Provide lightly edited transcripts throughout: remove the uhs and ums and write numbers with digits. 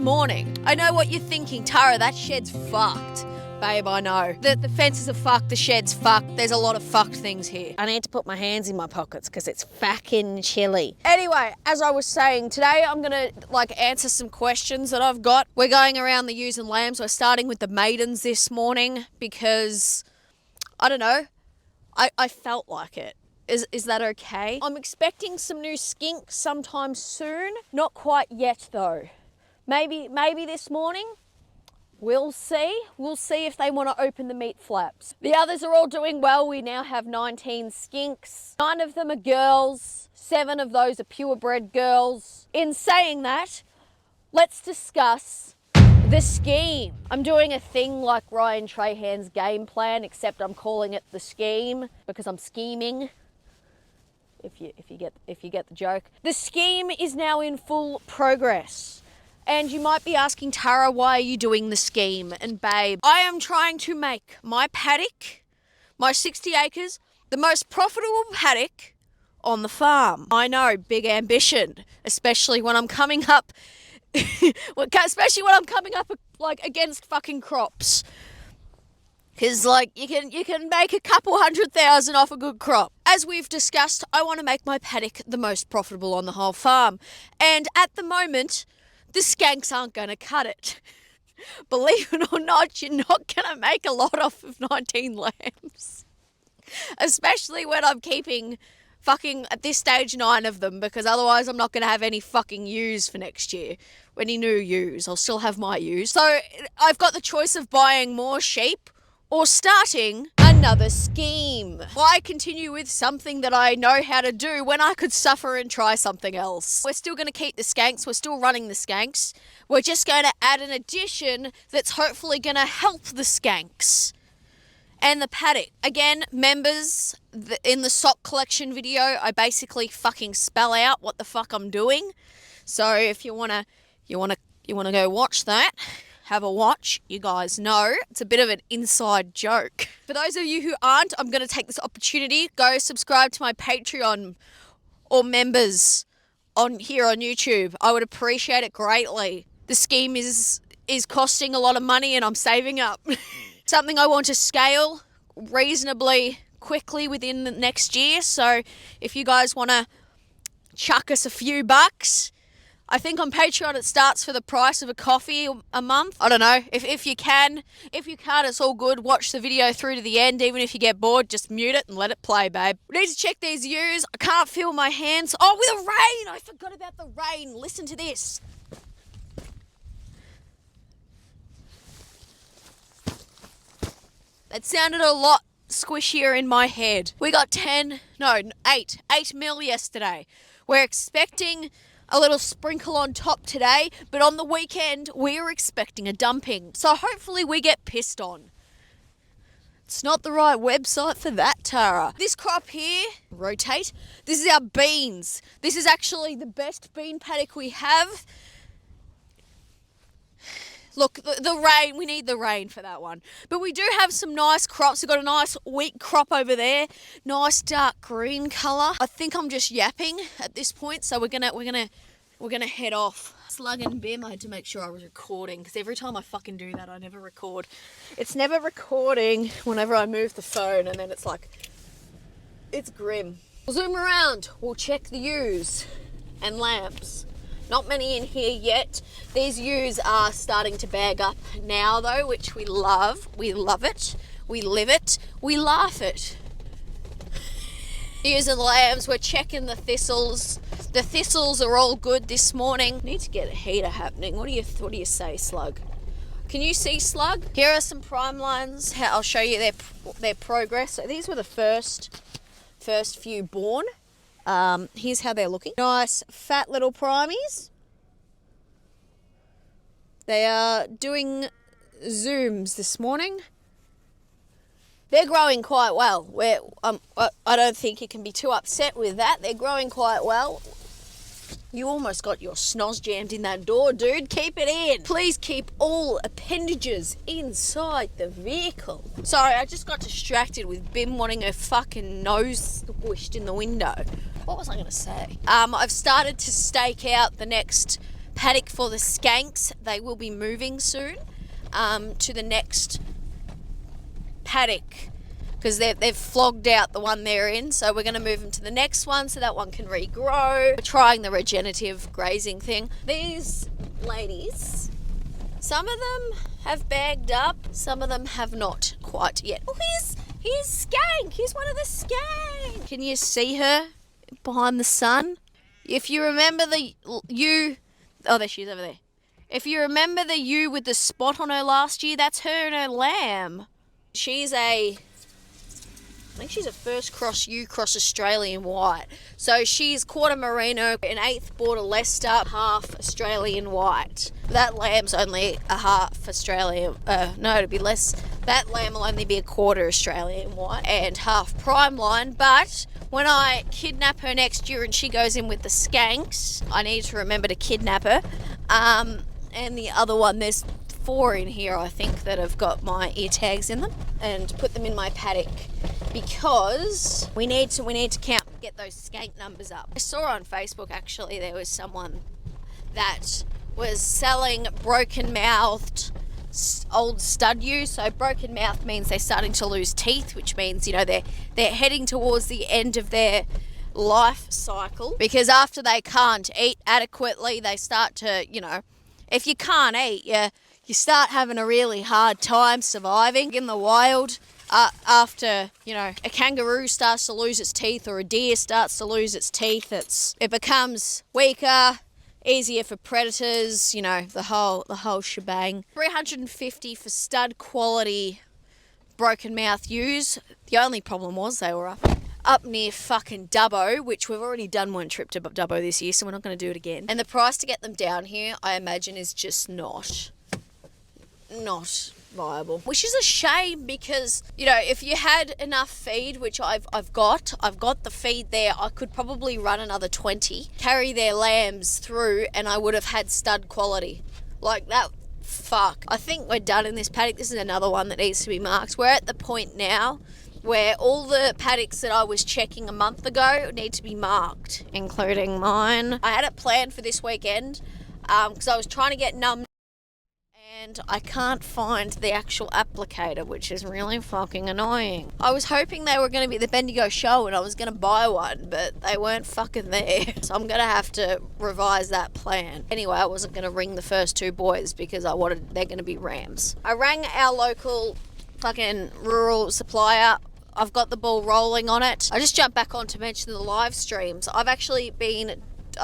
morning. I know what you're thinking, Tara, that shed's fucked. Babe, I know. The fences are fucked, the shed's fucked. There's a lot of fucked things here. I need to put my hands in my pockets because it's fucking chilly. Anyway, as I was saying, today I'm gonna answer some questions that I've got. We're going around the ewes and lambs. We're starting with the maidens this morning because, I don't know, I felt like it. Is that okay? I'm expecting some new skinks sometime soon. Not quite yet though. Maybe this morning. We'll see. We'll see if they want to open the meat flaps. The others are all doing well. We now have 19 skinks. 9 of them are girls. 7 of those are purebred girls. In saying that, let's discuss the scheme. I'm doing a thing like Ryan Trahan's game plan, except I'm calling it the scheme because I'm scheming. If you get the joke. The scheme is now in full progress. And you might be asking, Tara, why are you doing the scheme? And babe, I am trying to make my paddock, my 60 acres, the most profitable paddock on the farm. I know, big ambition, especially when I'm coming up, against fucking crops. Because, you can make a couple 100,000 off a good crop. As we've discussed, I want to make my paddock the most profitable on the whole farm. And at the moment, the skanks aren't going to cut it. Believe it or not, you're not going to make a lot off of 19 lambs. Especially when I'm keeping fucking, at this stage, 9 of them, because otherwise I'm not going to have any fucking ewes for next year. Any new ewes. I'll still have my ewes. So I've got the choice of buying more sheep or starting another scheme. Why continue with something that I know how to do when I could suffer and try something else? We're still going to keep the skanks. We're still running the skanks. We're just going to add an addition that's hopefully going to help the skanks and the paddock. Again, members, in the sock collection video, I basically fucking spell out what the fuck I'm doing. So if you want to go watch that, have a watch. You guys know it's a bit of an inside joke. For those of you who aren't, I'm going to take this opportunity. Go subscribe to my Patreon or members here on YouTube. I would appreciate it greatly. The scheme is costing a lot of money and I'm saving up. Something I want to scale reasonably quickly within the next year. So if you guys want to chuck us a few bucks, I think on Patreon it starts for the price of a coffee a month. I don't know. If you can. If you can't, it's all good. Watch the video through to the end. Even if you get bored, just mute it and let it play, babe. We need to check these ewes. I can't feel my hands. Oh, with the rain. I forgot about the rain. Listen to this. That sounded a lot squishier in my head. We got 8 mil yesterday. We're expecting a little sprinkle on top today, but on the weekend we're expecting a dumping. So hopefully we get pissed on. It's not the right website for that, Tara. This crop here, rotate, this is our beans. This is actually the best bean paddock we have. Look, the rain, we need the rain for that one. But we do have some nice crops. We've got a nice wheat crop over there. Nice dark green colour. I think I'm just yapping at this point, so we're gonna head off. Slug and Bim, I had to make sure I was recording, because every time I fucking do that, I never record. It's never recording whenever I move the phone, and then it's grim. We'll zoom around. We'll check the ewes and lambs. Not many in here yet. These ewes are starting to bag up now though, which we love. We love it. We live it. We laugh it. Ewes and lambs, we're checking the thistles. The thistles are all good this morning. Need to get a heater happening. What do you say, Slug? Can you see, Slug? Here are some Primelines. I'll show you their progress. So these were the first few born. Here's how they're looking. Nice fat little primies. They are doing zooms this morning. They're growing quite well. I don't think you can be too upset with that. They're growing quite well. You almost got your snoz jammed in that door, dude. Keep it in. Please keep all appendages inside the vehicle. Sorry, I just got distracted with Bim wanting her fucking nose squished in the window. What was I going to say? I've started to stake out the next paddock for the skanks. They will be moving soon to the next paddock because they've flogged out the one they're in, so we're going to move them to the next one so that one can regrow. We're trying the regenerative grazing thing. These ladies, some of them have bagged up, some of them have not quite yet. Oh, here's Skank. Here's one of the Skank. Can you see her behind the sun? If you remember the ewe, oh, there she is over there. If you remember the ewe with the spot on her last year, that's her and her lamb. I think she's a first cross ewe cross Australian white. So she's quarter merino, an eighth border Leicester, half Australian white. That lamb's only a half Australian, no, it'd be less. That lamb will only be a quarter Australian white and half Primeline. But when I kidnap her next year and she goes in with the skanks, I need to remember to kidnap her. And the other one, there's 4 in here, I think, that have got my ear tags in them, and put them in my paddock because we need to get those skank numbers up. I saw on Facebook actually there was someone that was selling broken-mouthed old stud ewes. So broken mouth means they're starting to lose teeth, which means, you know, they're heading towards the end of their life cycle, because after they can't eat adequately, they start to, you know, if you can't eat, you start having a really hard time surviving in the wild. After, you know, a kangaroo starts to lose its teeth or a deer starts to lose its teeth, it becomes weaker, easier for predators, you know, the whole shebang. 350 for stud quality broken mouth ewes. The only problem was they were up near fucking Dubbo, which we've already done one trip to Dubbo this year, so we're not going to do it again. And the price to get them down here, I imagine, is just not viable, which is a shame because, you know, if you had enough feed, which I've got the feed there, I could probably run another 20, carry their lambs through, and I would have had stud quality like that. Fuck, I think we're done in this paddock. This is another one that needs to be marked. We're at the point now where all the paddocks that I was checking a month ago need to be marked, including mine. I had it planned for this weekend because I was trying to get numbed, and I can't find the actual applicator, which is really fucking annoying. I was hoping they were going to be at the Bendigo show and I was going to buy one, but they weren't fucking there. So I'm going to have to revise that plan. Anyway, I wasn't going to ring the first 2 boys because they're going to be rams. I rang our local fucking rural supplier. I've got the ball rolling on it. I just jumped back on to mention the live streams. I've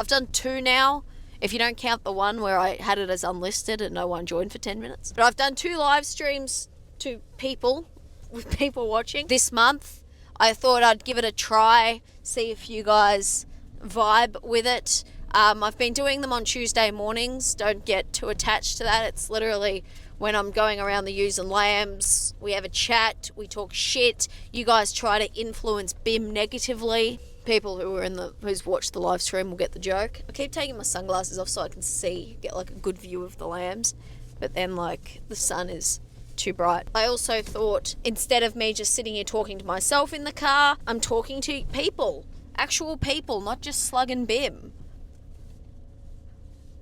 done 2 now, if you don't count the one where I had it as unlisted and no one joined for 10 minutes. But I've done 2 live streams to people, with people watching. This month, I thought I'd give it a try, see if you guys vibe with it. I've been doing them on Tuesday mornings. Don't get too attached to that. It's literally when I'm going around the ewes and lambs. We have a chat, we talk shit. You guys try to influence BIM negatively. People who's watched the live stream will get the joke. I keep taking my sunglasses off so I can get like a good view of the lambs, but then like the sun is too bright. I also thought, instead of me just sitting here talking to myself in the car, I'm talking to people, actual people, not just slug and bim.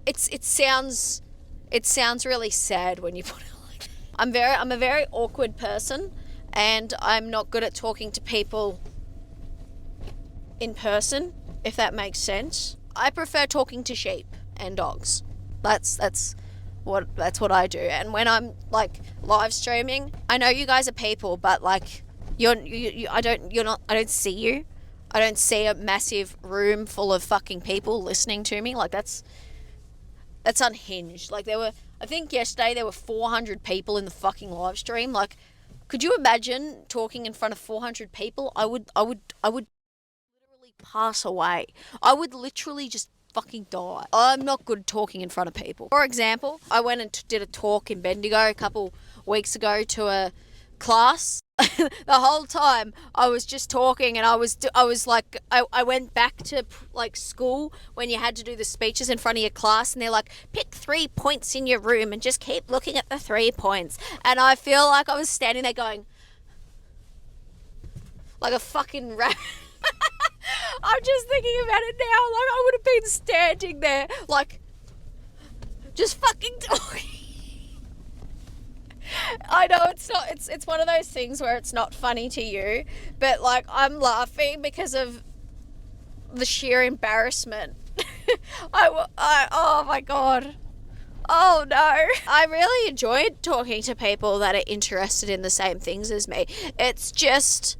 It sounds really sad when you put it like that. I'm a very awkward person, and I'm not good at talking to people in person, if that makes sense. I prefer talking to sheep and dogs. That's what I do. And when I'm like live streaming, I know you guys are people, but like I don't see you. I don't see a massive room full of fucking people listening to me. Like that's unhinged. Like I think yesterday there were 400 people in the fucking live stream. Like, could you imagine talking in front of 400 people? I would literally pass away. I would literally just fucking die. I'm not good talking in front of people. For example, I went and did a talk in Bendigo a couple weeks ago to a class. The whole time I was just talking, and I was like, I went back to like school when you had to do the speeches in front of your class, and they're like, pick 3 points in your room and just keep looking at the 3 points. And I feel like I was standing there going like a fucking rat. I'm just thinking about it now. Like, I would have been standing there like just fucking talking. I know it's one of those things where it's not funny to you, but like I'm laughing because of the sheer embarrassment. Oh my god. Oh no. I really enjoyed talking to people that are interested in the same things as me. It's just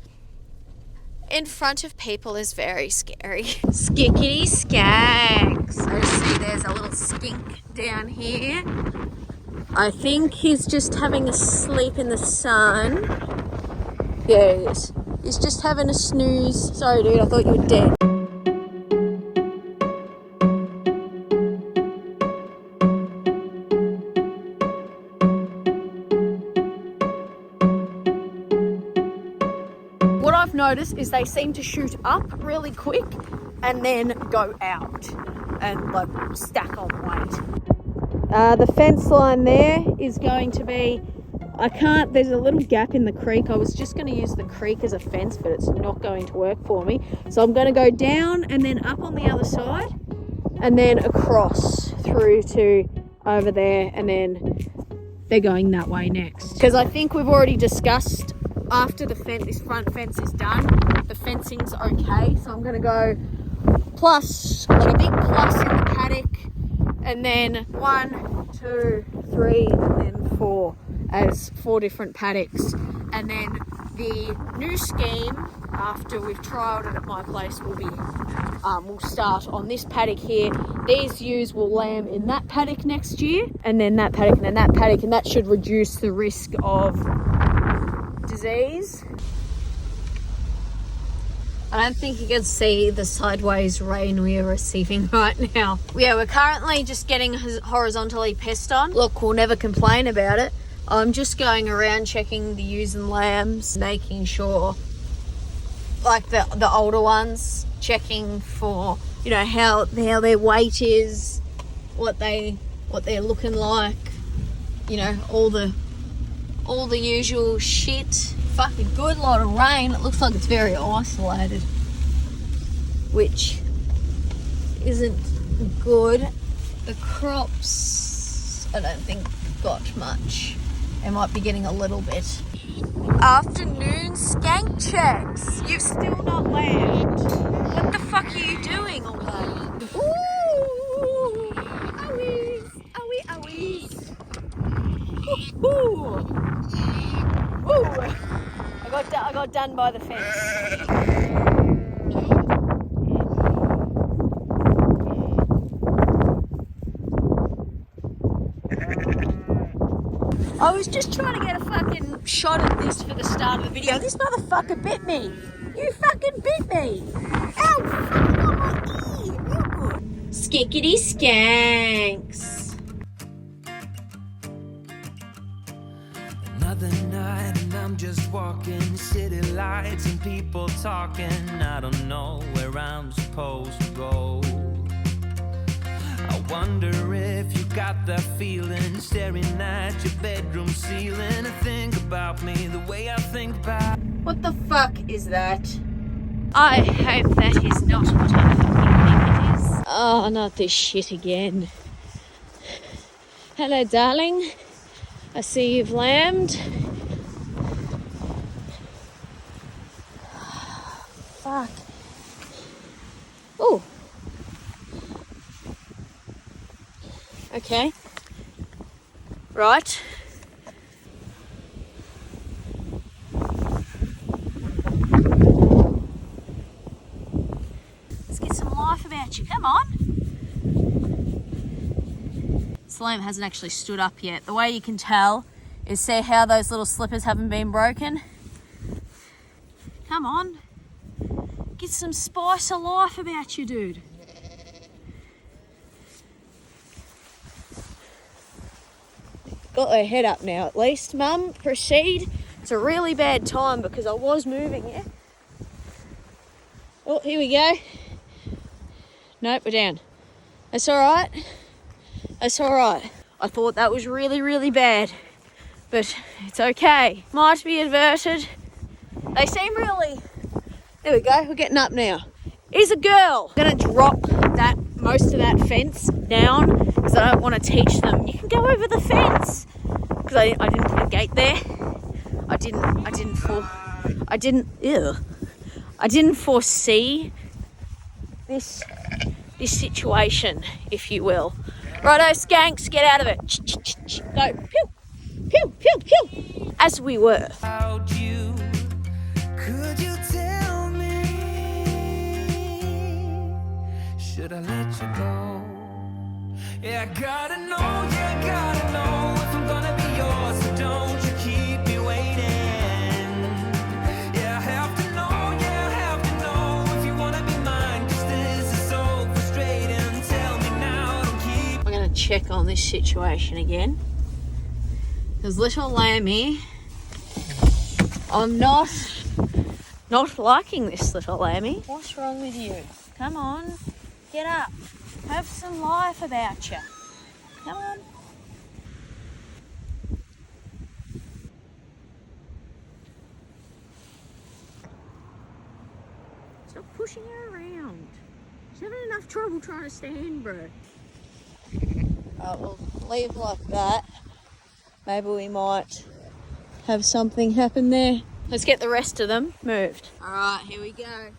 in front of people is very scary. Skickety skanks. I see there's a little skink down here. I think he's just having a sleep in the sun. There he is. He's just having a snooze. Sorry dude, I thought you were dead. What I've noticed is they seem to shoot up really quick and then go out and like stack on weight. The fence line there is going to be, there's a little gap in the creek. I was just going to use the creek as a fence, but it's not going to work for me. So I'm going to go down and then up on the other side and then across through to over there, and then they're going that way next. Because I think we've already discussed after this front fence is done, the fencing's okay. So I'm going to go plus, like a big plus in the paddock, and then 1, 2, 3, and then 4 as 4 different paddocks. And then the new scheme, after we've trialled it at my place, will be we'll start on this paddock here. These ewes will lamb in that paddock next year, and then that paddock, and then that paddock, and that should reduce the risk of disease. I don't think you can see the sideways rain we are receiving right now. Yeah, we're currently just getting horizontally pest on. Look, we'll never complain about it. I'm just going around checking the ewes and lambs, making sure, like the older ones, checking for, you know, how their weight is, what they're looking like, you know, all the usual shit. Fucking good lot of rain. It looks like it's very isolated, which isn't good. The crops, I don't think got much. They might be getting a little bit. Afternoon skank checks. You've still not lambed. What the fuck are you doing all day? Ooh, owies, owies. Ooh. Ooh. I got done by the fence. I was just trying to get a fucking shot at this for the start of the video. This motherfucker bit me. You fucking bit me. Ow, fucking on my ear. Real good. Skickety skanks. Another night and I'm just walking, city lights and people talking. I don't know where I'm supposed to go. I wonder if you got that feeling, staring at your bedroom ceiling, and think about me the way I think about. What the fuck is that? I hope that is not what I fucking think it is. Oh, not this shit again. Hello, darling. I see you've lambed. Fuck. Oh. Okay. Right. Let's get some life about you. Come on. This lamb hasn't actually stood up yet. The way you can tell is see how those little slippers haven't been broken. Come on. Get some spice of life about you, dude. Got their head up now at least. Mum, proceed. It's a really bad time because I was moving, yeah? Oh, here we go. Nope, we're down. That's all right. That's all right. I thought that was really, really bad, but it's okay. Might be averted. They seem really... There we go, we're getting up now. Is a girl. I'm gonna drop most of that fence down because I don't want to teach them. You can go over the fence. Because I didn't put a gate there. I didn't foresee this situation, if you will. Righto, skanks, get out of it. Go. Pew, pew, pew, pew. As we were. Could you tell me? Should I let you go? Yeah, I gotta know if I'm gonna be yours. So don't you keep me waiting. Yeah, I have to know if you wanna be mine. 'Cause this is so frustrating. Tell me now, don't keep. I'm gonna check on this situation again. There's little Lammy. I'm not liking this little Lammy. What's wrong with you? Come on, get up. Have some life about you. Come on. Stop pushing her around. She's having enough trouble trying to stand, bro. We'll leave like that. Maybe we might have something happen there. Let's get the rest of them moved. All right, here we go.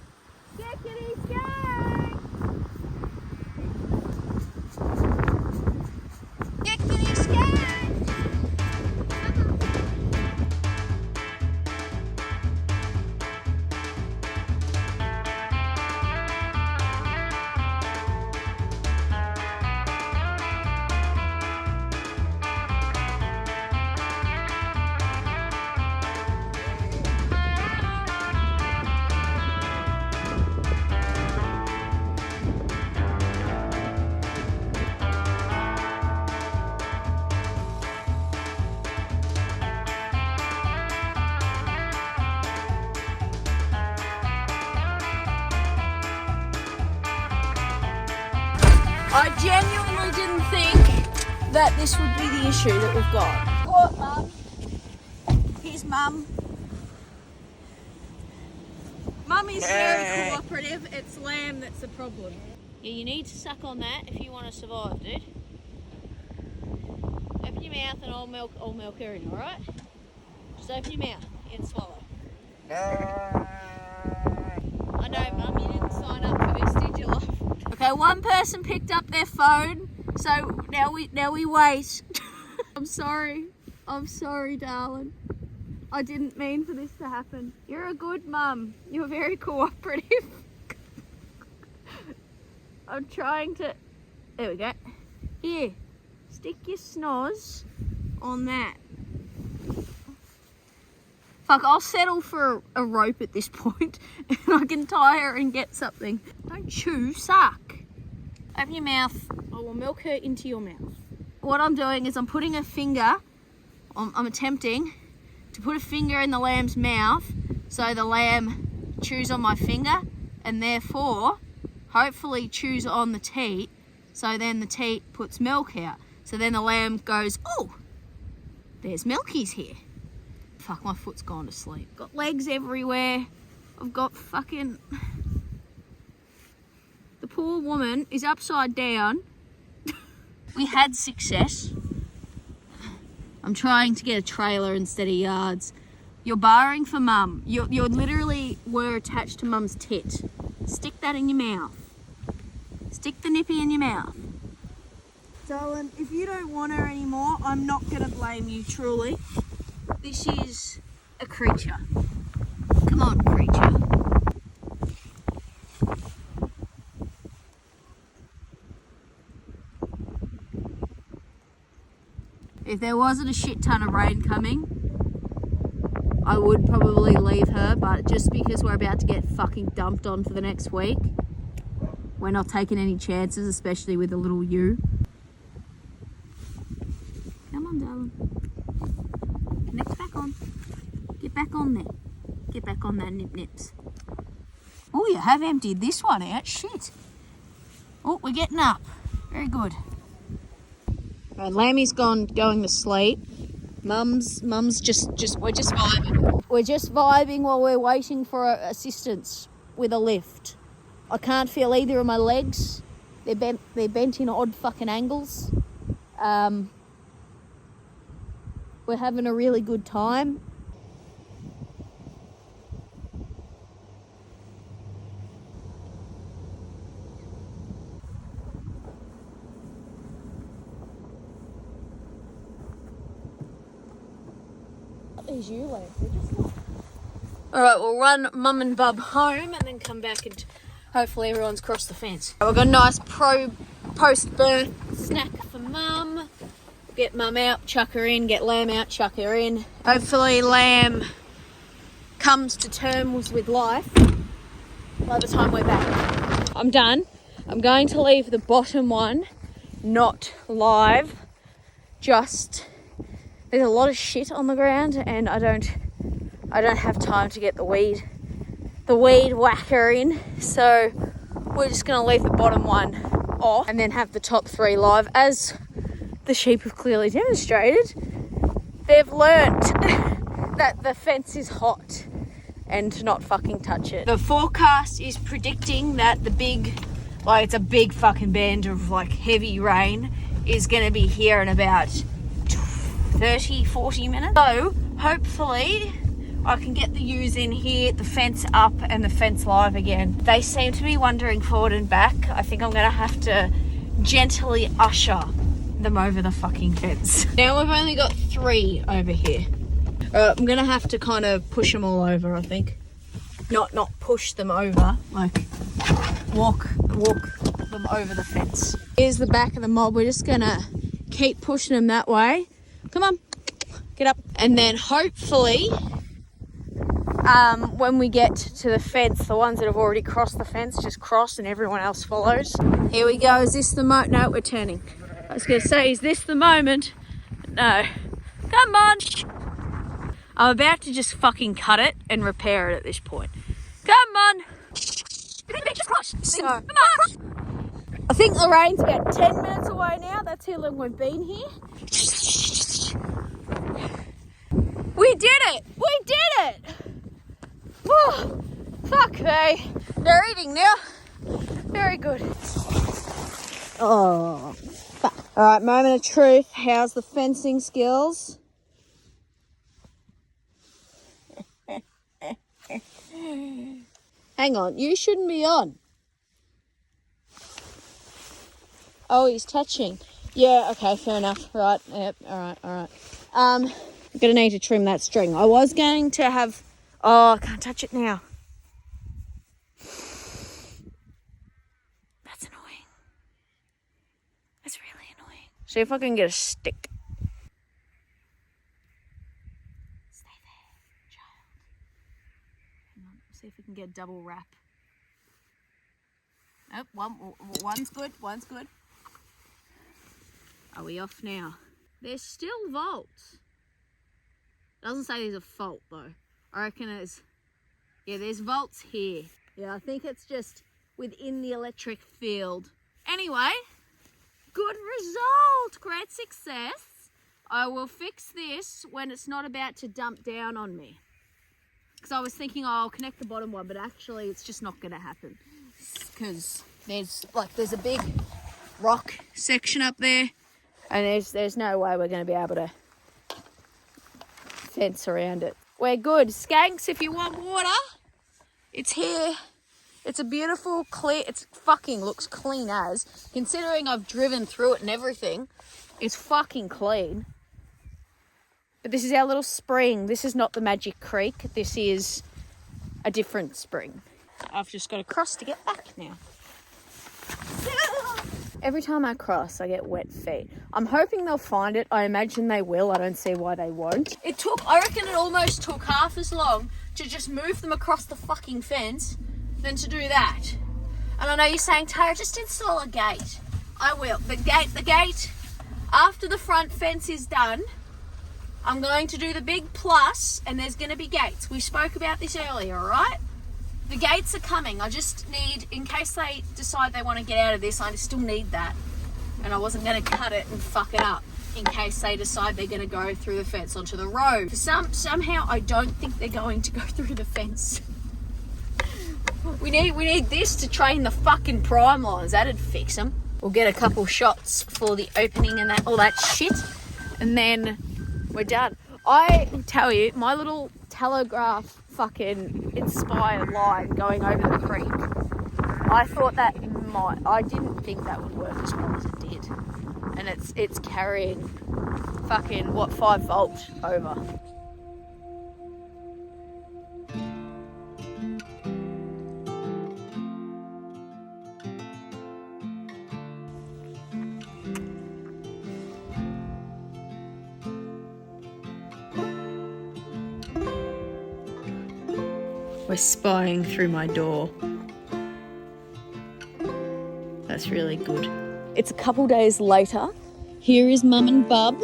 Get kitties, go! Get kitties, go! I genuinely didn't think that this would be the issue that we've got. What, Mum? Here's Mum. Mum is very cooperative. It's Lamb that's the problem. Yeah, you need to suck on that if you want to survive, dude. Open your mouth and I'll milk her in, alright? Just open your mouth and swallow. I know, Mum, you didn't sign up for this, did you, love? Okay, one person picked up their phone, so now we wait. I'm sorry, darling. I didn't mean for this to happen. You're a good mum. You're very cooperative. I'm trying to. There we go. Here, stick your snoz on that. Fuck, I'll settle for a rope at this point and I can tie her and get something. Don't chew, suck. Open your mouth. I will milk her into your mouth. What I'm doing is I'm putting a finger, I'm attempting to put a finger in the lamb's mouth so the lamb chews on my finger and therefore hopefully chews on the teat, so then the teat puts milk out. So then the lamb goes, oh, there's milkies here. Fuck, my foot's gone to sleep. Got legs everywhere. I've got fucking... The poor woman is upside down. We had success. I'm trying to get a trailer instead of yards. You're barring for Mum. You literally were attached to Mum's tit. Stick that in your mouth. Stick the nippy in your mouth. Darling, if you don't want her anymore, I'm not going to blame you, truly. This is a creature. Come on, creature. If there wasn't a shit ton of rain coming, I would probably leave her, but just because we're about to get fucking dumped on for the next week, we're not taking any chances, especially with a little ewe. Come on, darling. Next back on. Get back on there. Get back on that nips. Oh, you have emptied this one out. Shit. Oh, we're getting up. Very good. Right, Lammy's going to sleep. Mum's just we're just vibing. We're just vibing while we're waiting for assistance with a lift. I can't feel either of my legs. They're bent in odd fucking angles. We're having a really good time. These ewe lambs, they're just like... Alright, we'll run Mum and Bub home and then come back and hopefully everyone's crossed the fence. We've got a nice post-birth snack for Mum. Get Mum out, chuck her in, get Lamb out, chuck her in. Hopefully Lamb comes to terms with life by the time we're back. I'm done. I'm going to leave the bottom one not live, just... There's a lot of shit on the ground and I don't have time to get the weed whacker in. So we're just gonna leave the bottom one off and then have the top 3 live. As the sheep have clearly demonstrated, they've learnt that the fence is hot and to not fucking touch it. The forecast is predicting that the big, like it's a big fucking band of like heavy rain is gonna be here in about 30-40 minutes. So hopefully I can get the ewes in here, the fence up and the fence live again. They seem to be wandering forward and back. I think I'm gonna have to gently usher them over the fucking fence. Now we've only got 3 over here. I'm gonna have to kind of push them all over, I think. Not push them over, like walk them over the fence. Here's the back of the mob. We're just gonna keep pushing them that way. Come on, get up. And then hopefully, when we get to the fence, the ones that have already crossed the fence just cross and everyone else follows. Here we go. Is this the moment? No, we're turning. I was going to say, is this the moment? No. Come on. I'm about to just fucking cut it and repair it at this point. Come on. So, come on. I think Lorraine's about 10 minutes away now. That's how long we've been here. We did it! We did it! Whoa, fuck me. They're eating now. Very good. Oh, fuck. Alright, moment of truth. How's the fencing skills? Hang on, you shouldn't be on. Oh, he's touching. Yeah, okay, fair enough. Right, yep, alright. I'm gonna need to trim that string. I was going to have... Oh, I can't touch it now. That's annoying. That's really annoying. See if I can get a stick. Stay there, child. Hang on, see if we can get a double wrap. Nope, one's good, one's good. Are we off now? There's still volts. Doesn't say there's a fault though. I reckon there's volts here. Yeah, I think it's just within the electric field. Anyway, good result, great success. I will fix this when it's not about to dump down on me. Because I was thinking, oh, I'll connect the bottom one, but actually it's just not going to happen. Because there's a big rock section up there. And there's no way we're going to be able to fence around it. We're good. Skanks, if you want water, it's here. It's a beautiful, clear, it fucking looks clean as. Considering I've driven through it and everything, it's fucking clean. But this is our little spring. This is not the Magic Creek. This is a different spring. I've just got to cross to get back now. Every time I cross, I get wet feet. I'm hoping they'll find it. I imagine they will. I don't see why they won't. I reckon it almost took half as long to just move them across the fucking fence than to do that. And I know you're saying, Tara, just install a gate. I will. The gate, after the front fence is done, I'm going to do the big plus and there's going to be gates. We spoke about this earlier, all right? The gates are coming. I just need, in case they decide they want to get out of this, I still need that. And I wasn't going to cut it and fuck it up in case they decide they're going to go through the fence onto the road. Somehow I don't think they're going to go through the fence. We need this to train the fucking Primelines. That'd fix them. We'll get a couple shots for the opening and all that shit, and then we're done. I tell you, my little telegraph fucking inspired line going over the creek, I thought I didn't think that would work as well as it did. And it's carrying fucking, 5 volt over. We're spying through my door. That's really good. It's a couple days later. Here is Mum and Bub.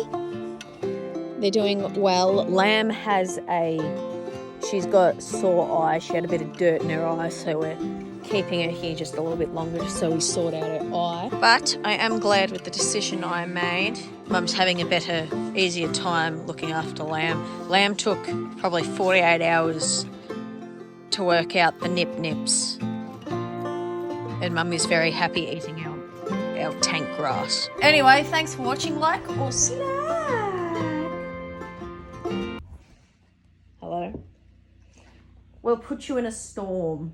They're doing well. Lamb she's got sore eye. She had a bit of dirt in her eye, so we're keeping her here just a little bit longer just so we sort out her eye. But I am glad with the decision I made. Mum's having a better, easier time looking after Lamb. Lamb took probably 48 hours to work out the nips. And Mum is very happy eating our tank grass. Anyway, thanks for watching. Like or slack. Hello. We'll put you in a storm.